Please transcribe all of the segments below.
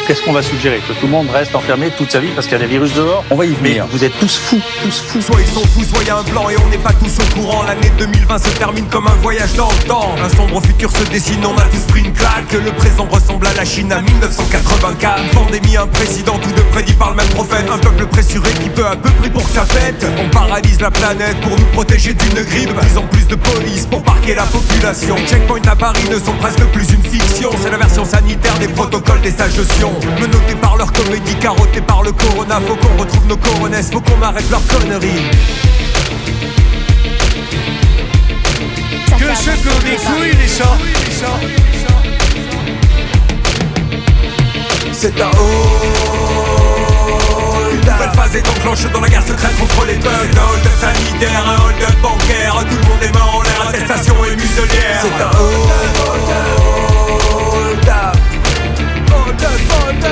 Qu'est-ce qu'on va suggérer? Que tout le monde reste enfermé toute sa vie parce qu'il y a des virus dehors? On va y venir. Vous êtes tous fous, tous fous. Soit ils sont fous, soit il y a un plan et on n'est pas tous au courant. L'année 2020 se termine comme un voyage dans le temps. Un sombre futur se dessine, on a tous pris une claque. Le présent ressemble à la Chine à 1984. Une pandémie, un président, tout de prédit par le même prophète. Un peuple pressuré qui peu à peu prie pour que ça pète. On paralyse la planète pour nous protéger d'une grippe. Plus en plus de police pour parquer la population. Les checkpoints à Paris ne sont presque plus une fiction. C'est la version sanitaire des protocoles des sages de Sion. Menottés par leur comédie, carottés par le corona. Faut qu'on retrouve nos coronesses, faut qu'on arrête leurs conneries. Que ceux qui ont des couilles les sortent. C'est un hold-up. Nouvelle phase est enclenchée dans la guerre secrète contre les bugs. C'est un hold-up sanitaire, un hold-up bancaire. Tout le monde est main en l'air, attestation et muselière. C'est un hold-up.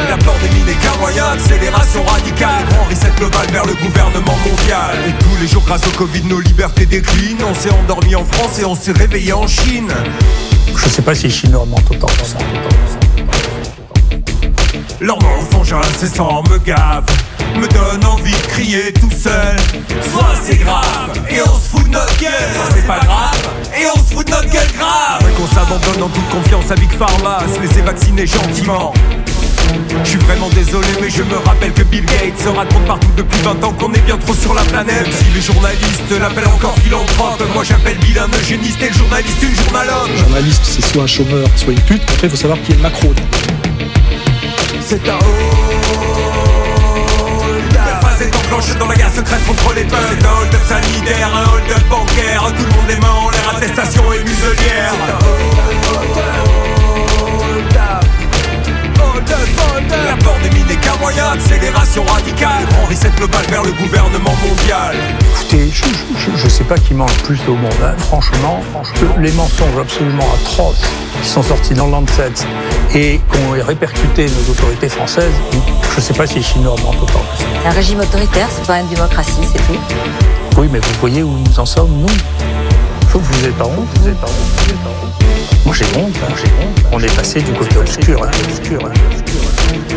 La pandémie n'est qu'un moyen, accélération radicale. Grand reset global vers le gouvernement mondial. Et tous les jours grâce au Covid nos libertés déclinent. On s'est endormi en France et on s'est réveillé en Chine. Je sais pas si les Chinois mentent autant que ça. Leurs mensonges incessants me gavent, me donnent envie de crier tout seul. Soit c'est grave et on se fout de notre gueule, soit c'est pas grave et on se fout de notre gueule grave. Qu'on s'abandonne en toute confiance à Big Pharma, se laisser vacciner gentiment. Je suis vraiment désolé mais je me rappelle que Bill Gates se raconte partout depuis 20 ans qu'on est bien trop sur la planète. Si les journalistes l'appellent encore philanthrope, moi j'appelle Bill un eugéniste et le journaliste une journalogue. Un journaliste c'est soit un chômeur, soit une pute. Après il faut savoir qui est le Macron. C'est un hold-up. La phase est enclenchée dans la guerre secrète contre les bugs. C'est un hold-up sanitaire, un hold-up bancaire. Tout le monde est main en l'air, attestation et muselière. C'est un hold-up. La pandémie n'est qu'un moyen, accélération radicale. Grand reset global vers le gouvernement mondial. Écoutez, je sais pas qui ment le plus au monde, hein. Franchement, les mensonges absolument atroces qui sont sortis dans Lancet et qui ont répercuté nos autorités françaises, je sais pas si les Chinois mentent autant. Un régime autoritaire, c'est pas une démocratie, c'est tout. Oui, mais vous voyez où nous en sommes, nous. Faut que vous n'ayez pas honte, Moi j'ai honte, On est passé du côté obscur,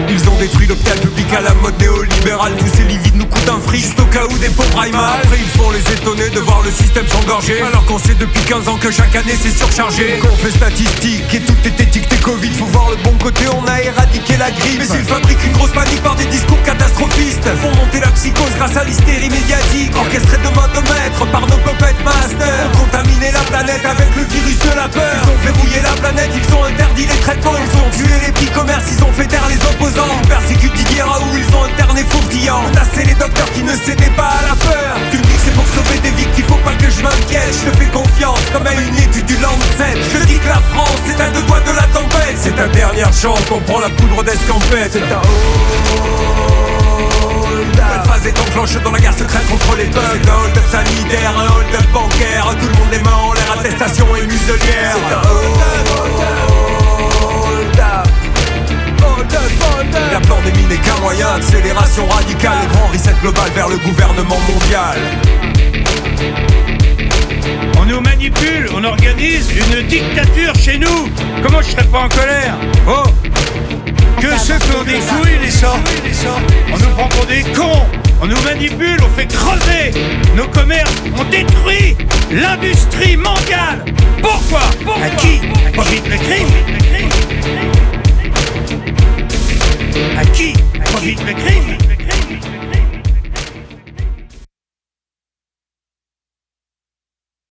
Ils ont détruit l'hôpital public à la mode néolibérale. Tous ces lits vides nous coûtent un fric, juste au cas où des pauvres aillent mal. Après ils font les étonner de voir le système s'engorger, alors qu'on sait depuis 15 ans que chaque année c'est surchargé. Qu'on fait statistique et tout est étiqueté Covid. Faut voir le bon côté, on a éradiqué la grippe. Mais ils fabriquent une grosse panique par des discours catastrophistes. Font monter la psychose grâce à l'hystérie médiatique, orchestrée de main de maître par nos puppet masters. Ont contaminé la planète avec le virus de la peur. Ils ont verrouillé la planète, ils ont interdit les traitements. Ils ont tué les petits commerces, ils ont fait taire les opposants. Ils persécutent Didier Raoult, ils ont interné Fourtillant. Menacer les docteurs qui ne cédaient pas à la peur. Tu me dis que c'est pour sauver des vies qu'il faut pas que je m'inquiète. Je te fais confiance comme à une étude du Lancet. Je te dis que la France est à deux doigts de la tempête. C'est ta dernière chance, on prend la poudre d'escampette. C'est un hold-up. La phase est enclenchée dans la guerre secrète contre les bugs. C'est un hold-up sanitaire, un hold-up bancaire. Tout le monde est main en l'air, attestation et muselière. C'est un hold-up. La pandémie n'est qu'un moyen, accélération radicale. Grand reset global vers le gouvernement mondial. On nous manipule, on organise une dictature chez nous. Comment je serais pas en colère? Oh, que ceux qui ont des couilles les sortent. On nous prend pour des cons. On nous manipule, on fait crever nos commerces, on détruit l'industrie mondiale. Pourquoi? À qui profite le crime? À qui profite le crime?